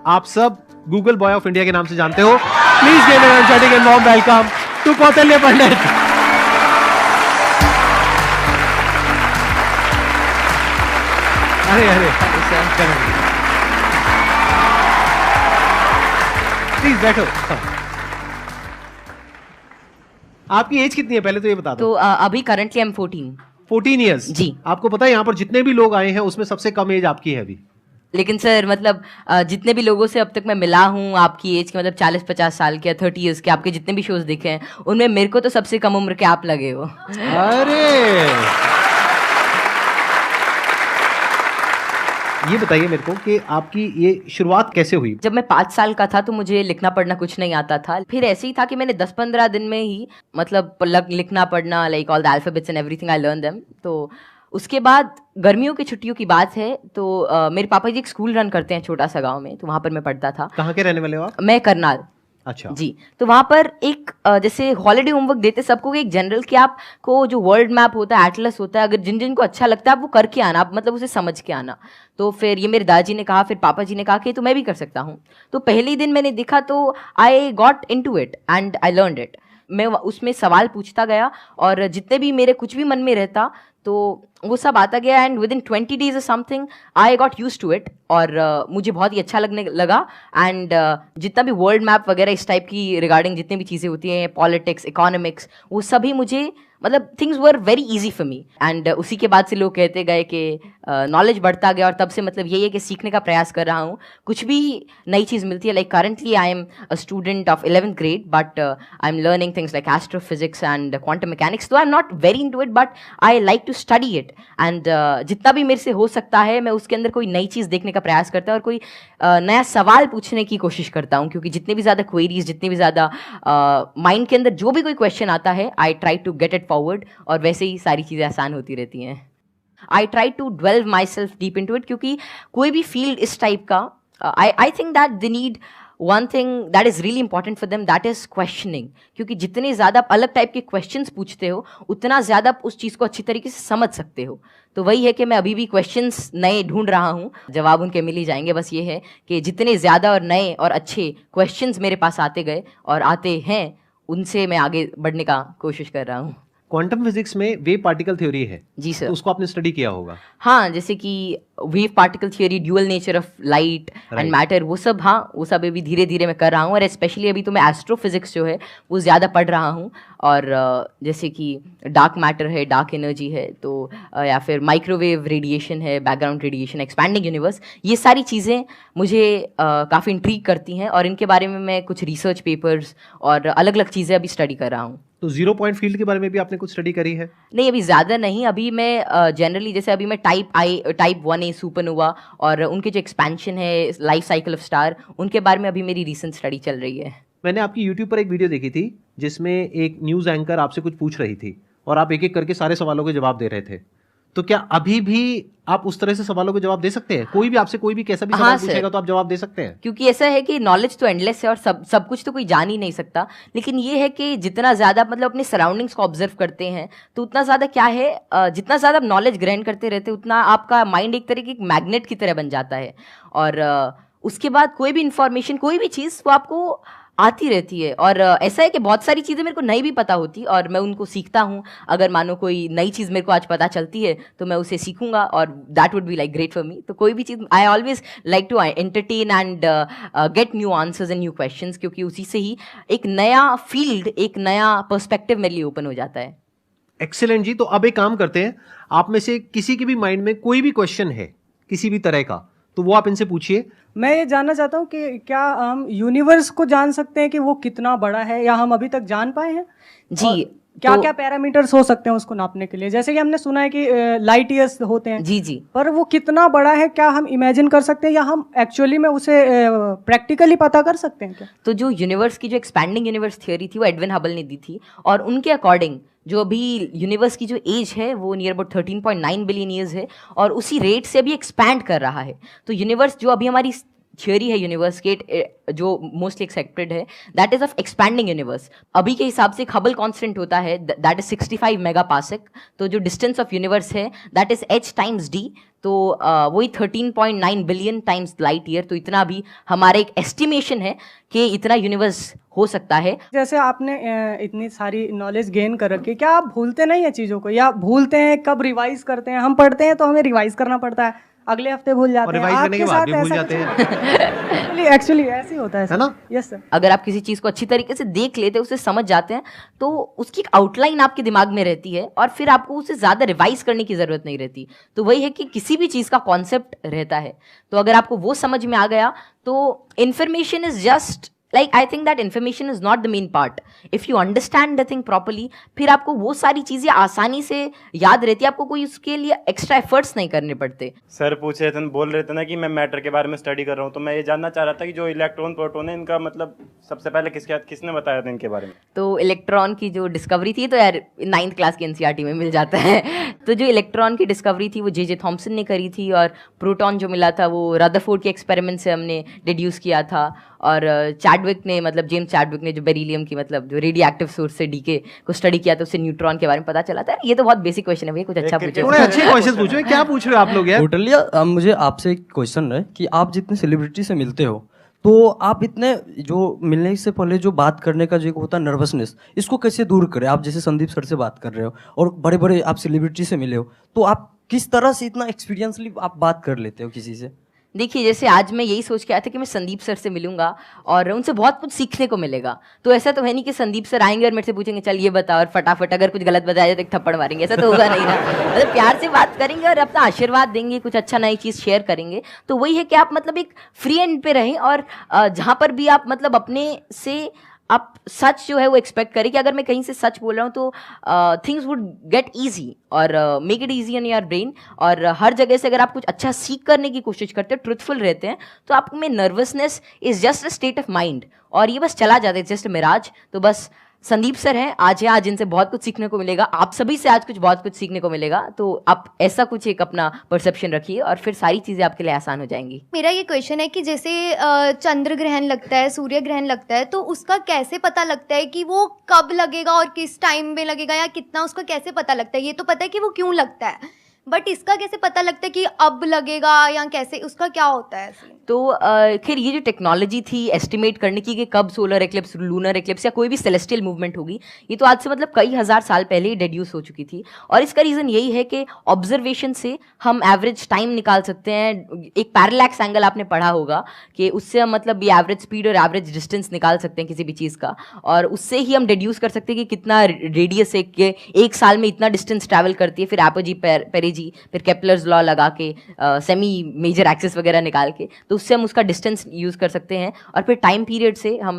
आप सब Google boy of India के नाम से जानते हो। Please give an energetic and warm welcome to Kautilya Pandit. अरे अरे प्लीज बैठो। आपकी एज कितनी है पहले तो ये बता दो। तो अभी करंटली आई एम 14 ईयर्स जी। आपको पता है यहाँ पर जितने भी लोग आए हैं उसमें सबसे कम एज आपकी है अभी। लेकिन सर मतलब जितने भी लोगों से अब तक मैं मिला हूँ आपकी एज के, मतलब 40-50 साल के या 30 ईयर्स के, आपके जितने भी शोज देखे हैं उनमें मेरे को तो सबसे कम उम्र के आप लगे हो। अरे ये बताइए मेरे को कि आपकी ये शुरुआत कैसे हुई। जब मैं 5 साल का था तो मुझे लिखना पढ़ना कुछ नहीं आता था। फिर ऐसे ही था कि मैंने 10-15 दिन में ही मतलब लिखना पढ़ना, like all the alphabets and everything I learn them. तो उसके बाद गर्मियों की छुट्टियों की बात है तो मेरे पापा जी एक स्कूल रन करते हैं छोटा सा गांव में, तो वहां पर मैं पढ़ता था। कहाँ के रहने वाले हो आप? मैं करनाल। अच्छा जी। तो वहां पर एक जैसे हॉलिडे होमवर्क देते सबको एक जनरल कि आपको जो वर्ल्ड मैप होता है, एटलस होता है, अगर जिन जिन को अच्छा लगता है आप वो करके आना, आप मतलब उसे समझ के आना। तो फिर ये मेरे दादाजी ने कहा, फिर पापा जी ने कहा कि तो मैं भी कर सकता हूँ। तो पहले ही दिन मैंने देखा तो I got into it and I learned it. मैं उसमें सवाल पूछता गया और जितने भी मेरे कुछ भी मन में रहता तो वो सब आता गया and within 20 days something I got use to it. और मुझे बहुत ही अच्छा लगने लगा। एंड जितना भी वर्ल्ड मैप वगैरह इस टाइप की रिगार्डिंग जितनी भी चीज़ें होती हैं, पॉलिटिक्स, इकोनॉमिक्स, वो सभी मुझे मतलब things were very easy for me. And उसी के बाद से लोग कहते गए कि नॉलेज बढ़ता गया और तब से मतलब यही है कि सीखने का प्रयास कर रहा हूँ। कुछ भी नई चीज़ मिलती है, like currently I am a student of 11th grade but I am learning things like astrophysics and quantum mechanics. तो I am not very into it but I like to study it. And जितना भी मेरे से हो सकता है मैं उसके अंदर कोई नई चीज़ देखने का प्रयास करता हूँ और कोई नया सवाल पूछने की कोशिश करता हूँ, क्योंकि जितनी भी ज़्यादा क्वेरीज, जितनी भी ज़्यादा माइंड के अंदर जो भी कोई क्वेश्चन आता है I try to get it forward और वैसे ही सारी चीज़ें आसान होती रहती हैं। I try to delve myself deep into it, क्योंकि कोई भी फील्ड इस टाइप का I think that they need one thing that is really important for them, that is questioning. क्योंकि जितने ज़्यादा आप अलग टाइप के क्वेश्चंस पूछते हो उतना ज़्यादा आप उस चीज़ को अच्छी तरीके से समझ सकते हो। तो वही है कि मैं अभी भी क्वेश्चंस नए ढूंढ रहा हूँ, जवाब उनके मिल ही जाएंगे। बस ये है कि जितने ज़्यादा और नए और अच्छे क्वेश्चंस मेरे पास आते गए और आते हैं उनसे मैं आगे बढ़ने का कोशिश कर रहा हूँ। क्वांटम फिजिक्स में वेव पार्टिकल थ्योरी है जी सर। तो उसको आपने स्टडी किया होगा। हाँ, जैसे कि wave particle theory, dual nature of light and matter, वो सब, हाँ वो सब अभी धीरे धीरे मैं कर रहा हूँ। और स्पेशली अभी तो मैं एस्ट्रोफिजिक्स जो है वो ज़्यादा पढ़ रहा हूँ। और जैसे कि डार्क मैटर है, डार्क एनर्जी है, तो या फिर माइक्रोवेव रेडिएशन है, बैकग्राउंड रेडिएशन, एक्सपैंडिंग यूनिवर्स, ये सारी चीज़ें मुझे काफ़ी इंट्रीग करती हैं और इनके बारे में मैं कुछ रिसर्च पेपर्स और अलग अलग चीज़ें अभी स्टडी कर रहा हूँ। तो जीरो पॉइंट फील्ड के बारे में भी आपने कुछ स्टडी करी है? नहीं, अभी ज़्यादा नहीं। अभी मैं जनरली जैसे अभी मैं टाइप 1A सुपरनोवा और उनके जो एक्सपेंशन है, लाइफ साइकिल ऑफ स्टार, उनके बारे में अभी मेरी रिसेंट स्टडी चल रही है। मैंने आपकी यूट्यूब पर एक वीडियो देखी थी जिसमें एक न्यूज़ एंकर आपसे कुछ पूछ रही थी और आप एक एक करके सारे सवालों के जवाब दे रहे थे। तो क्या अभी भी आप उस तरह से सवालों के जवाब दे सकते हैं? कोई भी आपसे कोई भी कैसा भी सवाल पूछेगा तो आप जवाब दे सकते हैं? क्योंकि ऐसा है कि नॉलेज तो एंडलेस है और सब कुछ तो कोई जान ही नहीं सकता। लेकिन ये है कि जितना ज़्यादा मतलब अपने सराउंडिंग्स को ऑब्जर्व करते हैं तो उतना ज़्यादा क्या है, जितना ज़्यादा आप नॉलेज ग्रहण करते रहते उतना आपका माइंड एक तरह की मैग्नेट की तरह बन जाता है। और उसके बाद कोई भी इंफॉर्मेशन, कोई भी चीज़ वो आपको आती रहती है। और ऐसा है कि बहुत सारी चीज़ें मेरे को नहीं भी पता होती और मैं उनको सीखता हूँ। अगर मानो कोई नई चीज़ मेरे को आज पता चलती है तो मैं उसे सीखूंगा और that would be like great for me. तो कोई भी चीज़ I always like to entertain and get new answers and new questions, क्योंकि उसी से ही एक नया फील्ड, एक नया पर्सपेक्टिव मेरे लिए ओपन हो जाता है। एक्सीलेंट जी। तो अब एक काम करते हैं, आप में से किसी के भी माइंड में कोई भी क्वेश्चन है किसी भी तरह का तो वो आप इनसे पूछिए। मैं ये जानना चाहता हूँ कि क्या हम यूनिवर्स को जान सकते हैं कि वो कितना बड़ा है, या हम अभी तक जान पाए हैं? जी। क्या क्या पैरामीटर्स हो सकते हैं उसको नापने के लिए? जैसे कि हमने सुना है कि लाइट ईयर्स होते हैं। जी जी। पर वो कितना बड़ा है, क्या हम इमेजिन कर सकते हैं या हम एक्चुअली में उसे प्रैक्टिकली पता कर सकते हैं क्या? तो जो यूनिवर्स की जो एक्सपैंडिंग यूनिवर्स थ्योरी थी वो एडविन हबल ने दी थी और उनके अकॉर्डिंग जो अभी यूनिवर्स की जो एज है वो नियर अबाउट 13.9 बिलियन ईयर्स है और उसी रेट से अभी एक्सपैंड कर रहा है। तो यूनिवर्स जो अभी हमारी थियोरी है यूनिवर्स के जो मोस्टली एक्सेप्टेड है, that is of expanding universe. अभी के हिसाब से हबल कांस्टेंट होता है दैट इज 65 मेगापास्क। तो जो डिस्टेंस ऑफ यूनिवर्स है that is h times d, तो वही 13.9 बिलियन टाइम्स लाइट ईयर। तो इतना भी हमारा एक एस्टिमेशन है कि इतना यूनिवर्स हो सकता है। जैसे आपने इतनी सारी नॉलेज गेन कर रखी है, क्या आप भूलते नहीं है चीज़ों को, या भूलते हैं? कब रिवाइज करते हैं? हम पढ़ते हैं तो हमें रिवाइज करना पड़ता है, अगले हफ्ते भूल जाते हैं, रिवाइज करने के आपके बाद साथ भी भूल ऐसा जाते कुछ हैं। एक्चुअली ऐसे ही होता है है ना? Yes sir. अगर आप किसी चीज को अच्छी तरीके से देख लेते हैं, उसे समझ जाते हैं, तो उसकी एक आउटलाइन आपके दिमाग में रहती है और फिर आपको उसे ज्यादा रिवाइज करने की जरूरत नहीं रहती। तो वही है कि किसी भी चीज का कॉन्सेप्ट रहता है, तो अगर आपको वो समझ में आ गया तो information is just like I think that information is not the main part. If you understand the thing properly, फिर आपको वो सारी चीजें आसानी से याद रहती है, आपको कोई उसके लिए एक्स्ट्रा एफर्ट्स नहीं करने पड़ते। सर पूछ रहे थे, बोल रहे थे ना कि मैं मैटर के बारे में स्टडी कर रहा हूँ, तो मैं ये जानना चाह रहा था कि जो इलेक्ट्रॉन प्रोटॉन है इनका मतलब सबसे पहले किसने बताया था इनके बारे में? तो इलेक्ट्रॉन की जो डिस्कवरी थी, तो यार 9th क्लास की एनसीईआरटी में मिल जाता है। तो जो इलेक्ट्रॉन की डिस्कवरी थी वो जे थॉमसन ने करी थी, और प्रोटॉन जो मिला था वो रदरफोर्ड के एक्सपेरिमेंट से हमने डिड्यूस किया था। और चैडविक ने, मतलब जेम्स चैडविक ने, जो बेरिलियम की मतलब जो रेडियो एक्टिव सोर्स से डीके को स्टडी किया था, उससे न्यूट्रॉन के बारे में पता चला था। ये तो बहुत बेसिक क्वेश्चन है भैया, कुछ अच्छा पूछो। थोड़े अच्छे क्वेश्चन पूछो, क्या पूछ रहे हो आप लोग यार? टोटली। मुझे आपसे एक क्वेश्चन है कि आप जितने सेलिब्रिटी से मिलते हो, तो आप इतने जो मिलने से पहले जो बात करने का जो होता है नर्वसनेस, इसको कैसे दूर करें? आप जैसे संदीप सर से बात कर रहे हो और बड़े बड़े आप सेलिब्रिटी से मिले हो, तो आप किस तरह से इतना एक्सपीरियंसली आप बात कर लेते हो किसी से? देखिए, जैसे आज मैं यही सोच के आया था कि मैं संदीप सर से मिलूंगा और उनसे बहुत कुछ सीखने को मिलेगा। तो ऐसा तो है नहीं कि संदीप सर आएंगे और मेरे से पूछेंगे चल ये बता, और फटाफट अगर कुछ गलत बताया जाए तो एक थप्पड़ मारेंगे। ऐसा तो होगा नहीं ना। मतलब प्यार से बात करेंगे और अपना आशीर्वाद देंगे, कुछ अच्छा नई चीज़ शेयर करेंगे। तो वही है कि आप मतलब एक फ्री एंड पे रहें, और जहाँ पर भी आप मतलब अपने से आप सच जो है वो एक्सपेक्ट करें कि अगर मैं कहीं से सच बोल रहा हूँ तो थिंग्स वुड गेट ईजी, और make it easy on your brain. और हर जगह से अगर आप कुछ अच्छा सीख करने की कोशिश करते हो, ट्रुथफुल रहते हैं, तो आप में nervousness is just a state of mind, और ये बस चला जाता है, जस्ट मिराज। तो बस संदीप सर हैं आज, है आज इनसे बहुत कुछ सीखने को मिलेगा, आप सभी से आज बहुत कुछ सीखने को मिलेगा। तो आप ऐसा कुछ एक अपना परसेप्शन रखिए और फिर सारी चीज़ें आपके लिए आसान हो जाएंगी। मेरा ये क्वेश्चन है कि जैसे चंद्र ग्रहण लगता है, सूर्य ग्रहण लगता है, तो उसका कैसे पता लगता है कि वो कब लगेगा और किस टाइम में लगेगा, या कितना, उसका कैसे पता लगता है? ये तो पता है कि वो क्यों लगता है, बट इसका कैसे पता लगता है कि अब लगेगा, या कैसे, उसका क्या होता है? तो खैर ये जो टेक्नोलॉजी थी एस्टिमेट करने की कि कब सोलर एक्लिप्स, लूनर एक्लिप्स या कोई भी सेलेस्टियल मूवमेंट होगी, ये तो आज से मतलब कई हजार साल पहले ही डेड्यूस हो चुकी थी। और इसका रीज़न यही है कि ऑब्जर्वेशन से हम एवरेज टाइम निकाल सकते हैं। एक पैरेलैक्स एंगल आपने पढ़ा होगा कि उससे हम मतलब ये एवरेज स्पीड और एवरेज डिस्टेंस निकाल सकते हैं किसी भी चीज़ का, और उससे ही हम डेड्यूस कर सकते हैं कि कितना रेडियस है, कि एक साल में इतना डिस्टेंस ट्रैवल करती है। फिर एपोजी पेरेजी, फिर केपलर्स लॉ लगा के सेमी मेजर एक्सिस वगैरह निकाल के, तो उससे हम उसका डिस्टेंस यूज़ कर सकते हैं, और फिर टाइम पीरियड से हम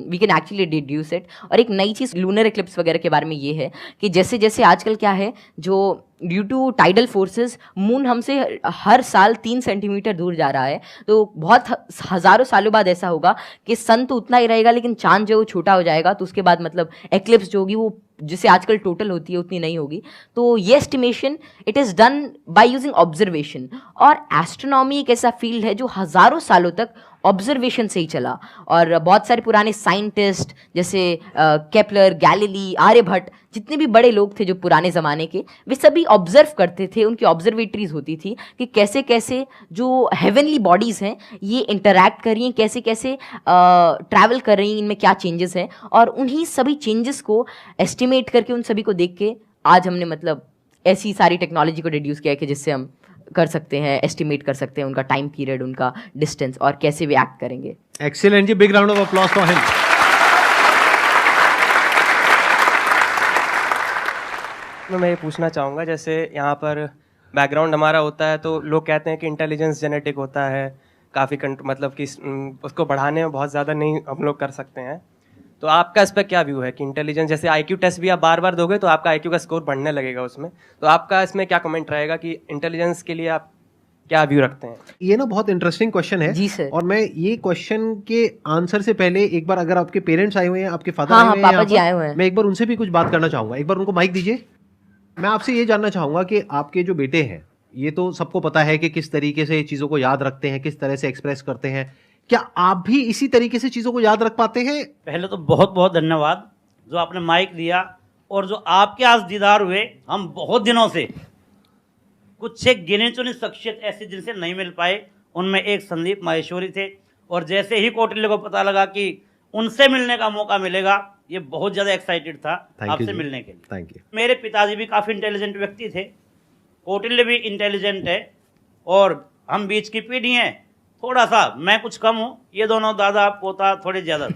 we can actually deduce it. और एक नई चीज़ लूनर एक्लिप्स वगैरह के बारे में ये है कि जैसे जैसे आजकल क्या है, जो due to tidal forces moon हमसे हर साल 3 सेंटीमीटर दूर जा रहा है। तो बहुत हज़ारों सालों बाद ऐसा होगा कि सन तो उतना ही रहेगा लेकिन चांद जो है वो छोटा हो जाएगा। तो उसके बाद मतलब एक्लिप्स जो होगी वो जिसे आजकल टोटल होती है उतनी नहीं होगी। तो ये estimation it is done by using observation. और एस्ट्रोनॉमी एक ऐसा फील्ड है जो हज़ारों सालों तक ऑब्जर्वेशन से ही चला, और बहुत सारे पुराने साइंटिस्ट जैसे केपलर, गैलीली, आर्यभट्ट, जितने भी बड़े लोग थे जो पुराने ज़माने के, वे सभी ऑब्जर्व करते थे। उनकी ऑब्जर्वेटरीज होती थी कि कैसे कैसे जो हेवनली बॉडीज़ हैं ये इंटरैक्ट कर रही हैं, कैसे कैसे ट्रैवल कर रही हैं, इनमें क्या चेंजेस हैं, और उन्हीं सभी चेंजेस को एस्टिमेट करके, उन सभी को देख के आज हमने मतलब ऐसी सारी टेक्नोलॉजी को रिड्यूस किया है कि जिससे हम कर सकते हैं, एस्टिमेट कर सकते हैं उनका टाइम पीरियड, उनका डिस्टेंस, और कैसे वे एक्ट करेंगे। Excellent ji, big round of applause for him. मैं ये पूछना चाहूँगा, जैसे यहाँ पर बैकग्राउंड हमारा होता है तो लोग कहते हैं कि इंटेलिजेंस जेनेटिक होता है, काफ़ी मतलब कि उसको बढ़ाने में बहुत ज़्यादा नहीं हम लोग कर सकते हैं। तो आपका इस पर क्या व्यू है कि इंटेलिजेंस, जैसे आईक्यू टेस्ट भी आप बार बार दोगे तो आपका आईक्यू का स्कोर बढ़ने लगेगा उसमें, तो आपका इसमें क्या कमेंट रहेगा कि इंटेलिजेंस के लिए आप क्या व्यू रखते हैं? ये ना बहुत इंटरेस्टिंग क्वेश्चन है जी सर। और मैं ये क्वेश्चन के आंसर से पहले एक बार, अगर आपके पेरेंट्स आए हुए हैं, आपके फादर हाँ, आए हुए हैं, पापा जी आए हुए हैं, मैं एक बार उनसे भी कुछ बात करना चाहूंगा। एक बार उनको माइक दीजिए। मैं आपसे ये जानना चाहूंगा कि आपके जो बेटे हैं ये तो सबको पता है कि किस तरीके से चीज़ों को याद रखते हैं, किस तरह से एक्सप्रेस करते हैं। क्या आप भी इसी तरीके से चीज़ों को याद रख पाते हैं? पहले तो बहुत बहुत धन्यवाद जो आपने माइक दिया, और जो आपके आज दीदार हुए। हम बहुत दिनों से कुछ एक गिने चुने शख्सियत ऐसे जिनसे नहीं मिल पाए, उनमें एक संदीप माहेश्वरी थे, और जैसे ही कौटिल्य को पता लगा कि उनसे मिलने का मौका मिलेगा, ये बहुत ज़्यादा एक्साइटेड था आपसे मिलने के लिए। Thank you. मेरे पिताजी भी काफ़ी इंटेलिजेंट व्यक्ति थे, कौटिल्य भी इंटेलिजेंट है, और हम बीच की पीढ़ी हैं। थोड़ा सा मैं कुछ कम हूँ, ये दोनों दादा पोता थोड़े ज़्यादा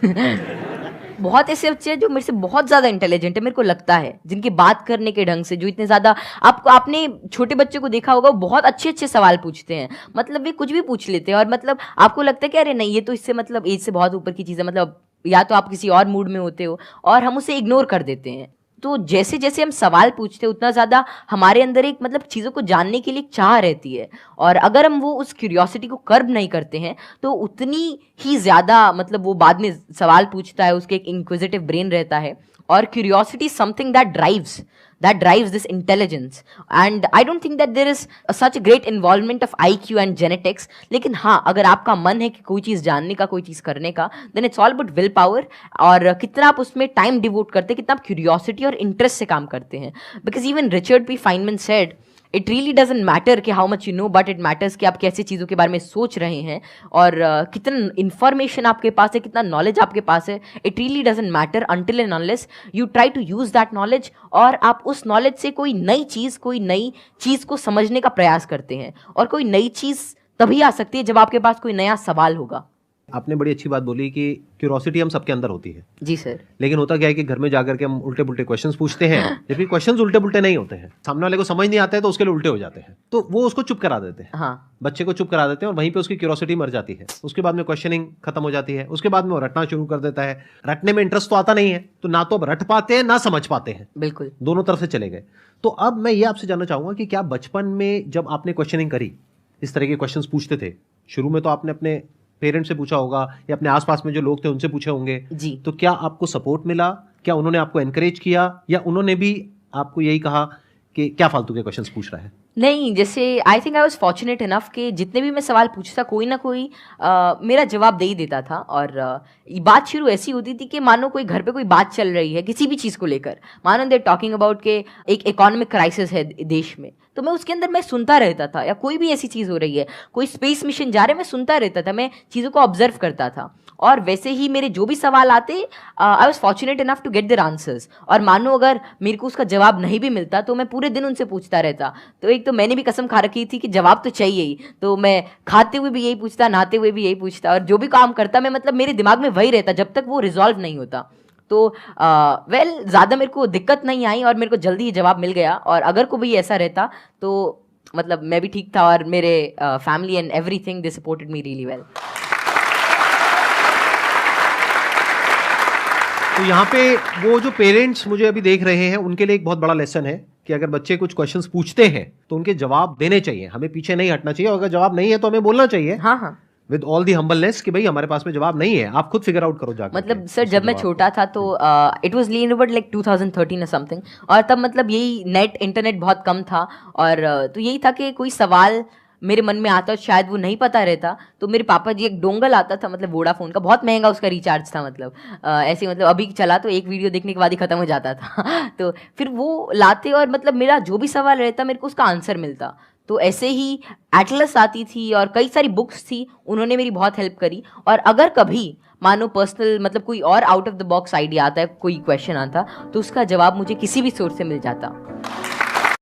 बहुत ऐसे बच्चे हैं जो मेरे से बहुत ज्यादा इंटेलिजेंट है, मेरे को लगता है, जिनकी बात करने के ढंग से, जो इतने ज्यादा, आपने छोटे बच्चे को देखा होगा, वो बहुत अच्छे अच्छे सवाल पूछते हैं, मतलब वे कुछ भी पूछ लेते हैं, और मतलब आपको लगता है कि अरे नहीं, ये तो इससे मतलब एज से बहुत ऊपर की चीज़ है, मतलब या तो आप किसी और मूड में होते हो, और हम उसे इग्नोर कर देते हैं। तो जैसे जैसे हम सवाल पूछते हैं, उतना ज़्यादा हमारे अंदर एक मतलब चीज़ों को जानने के लिए एक चाह रहती है, और अगर हम वो उस क्यूरियोसिटी को कर्ब नहीं करते हैं, तो उतनी ही ज़्यादा मतलब वो बाद में सवाल पूछता है, उसके एक इंक्विजिटिव ब्रेन रहता है, और curiosity something that drives this intelligence, and I don't think that there is such a great involvement of IQ and genetics. लेकिन हाँ, अगर आपका मन है कि कोई चीज़ जानने का, कोई चीज़ करने का, then it's all about will power, और कितना आप उसमें टाइम डिवोट करते हैं, कितना आप क्यूरियोसिटी और इंटरेस्ट से काम करते हैं। Because even Richard P Feynman said, it really doesn't matter कि how much you know, but it matters कि आप कैसी चीज़ों के बारे में सोच रहे हैं, और कितना इन्फॉर्मेशन आपके पास है, कितना नॉलेज आपके पास है। It really doesn't matter until and unless you try to use that knowledge, और आप उस नॉलेज से कोई नई चीज़ को समझने का प्रयास करते हैं, और कोई नई चीज़ तभी आ सकती है जब आपके पास कोई नया सवाल होगा। आपने बड़ी अच्छी बात बोली कि क्यूरोसिटी हम सबके अंदर होती है। जी सर। लेकिन होता क्या है कि घर में जाकर के हम उल्टे पुल्टे क्वेश्चंस पूछते हैं, जबकि क्वेश्चंस उल्टे पुल्टे नहीं होते हैं, सामने वाले को समझ नहीं आता है तो उसके लिए उल्टे हो जाते हैं, तो वो उसको चुप करा देते हैं। हाँ, बच्चे को चुप करा देते हैं, और वहीं पे उसकी क्यूरोसिटी मर जाती है। उसके बाद में क्वेश्चनिंग खत्म हो जाती है, उसके बाद में वो रटना शुरू कर देता है। रटने में इंटरेस्ट तो आता नहीं है, तो ना तो अब रट पाते हैं ना समझ पाते हैं, बिल्कुल दोनों तरफ से चले गए। तो अब मैं ये आपसे जानना चाहूंगा कि क्या बचपन में जब आपने क्वेश्चनिंग करी, इस तरह के क्वेश्चंस पूछते थे, शुरू में तो आपने अपने पेरेंट्स से पूछा होगा या अपने आसपास में जो लोग थे उनसे पूछे होंगे जी, तो क्या आपको सपोर्ट मिला? क्या उन्होंने आपको एनकरेज किया, या उन्होंने भी आपको यही कहा कि क्या फालतू के क्वेश्चंस पूछ रहा है? नहीं, जैसे I think I was fortunate enough कि जितने भी मैं सवाल पूछता, कोई ना कोई मेरा जवाब दे ही देता था। और बात शुरू ऐसी होती थी कि मानो कोई घर पे कोई बात चल रही है किसी भी चीज़ को लेकर, मानो दे टॉकिंग अबाउट के एक इकोनॉमिक क्राइसिस है देश में, तो मैं उसके अंदर मैं सुनता रहता था, या कोई भी ऐसी चीज़ हो रही है, कोई स्पेस मिशन जा रहे, मैं सुनता रहता था, मैं चीज़ों को ऑब्जर्व करता था, और वैसे ही मेरे जो भी सवाल आते, I was fortunate enough to get their answers. और मानो अगर मेरे को उसका जवाब नहीं भी मिलता तो मैं पूरे दिन उनसे पूछता रहता। तो एक तो मैंने भी कसम खा रखी थी कि जवाब तो चाहिए ही, तो मैं खाते हुए भी यही पूछता, नहाते हुए भी यही पूछता, और जो भी काम करता मैं मतलब मेरे दिमाग में वही रहता जब तक वो रिजॉल्व नहीं होता। तो ज़्यादा मेरे को दिक्कत नहीं आई, और मेरे को जल्दी ही जवाब मिल गया। और अगर कोई ऐसा रहता तो मतलब मैं भी ठीक था, और मेरे family and everything they supported me really well. तो यहाँ पे वो जो पेरेंट्स मुझे अभी देख रहे हैं, उनके लिए एक बहुत बड़ा लेसन है कि अगर बच्चे कुछ क्वेश्चंस पूछते हैं तो उनके जवाब देने चाहिए, हमें पीछे नहीं हटना चाहिए, और अगर जवाब नहीं है तो हमें बोलना चाहिए, हाँ हाँ, विद ऑल दी हम्बलनेस कि भाई हमारे पास में जवाब नहीं है, आप खुद फिगर आउट करो जाकर। मतलब सर जब मैं छोटा था तो it was lean like 2013 or something, और तब मतलब यही इंटरनेट बहुत कम था, और तो यही था कि कोई सवाल मेरे मन में आता और शायद वो नहीं पता रहता, तो मेरे पापा जी एक डोंगल आता था, मतलब वोडाफोन का, बहुत महंगा उसका रिचार्ज था, मतलब ऐसे मतलब अभी चला तो एक वीडियो देखने के बाद ही खत्म हो जाता था तो फिर वो लाते, और मतलब मेरा जो भी सवाल रहता मेरे को उसका आंसर मिलता। तो ऐसे ही एटलस आती थी और कई सारी बुक्स थी, उन्होंने मेरी बहुत हेल्प करी। और अगर कभी मानो पर्सनल मतलब कोई और out of the box idea आता है, कोई क्वेश्चन आता, तो उसका जवाब मुझे किसी भी सोर्स से मिल जाता।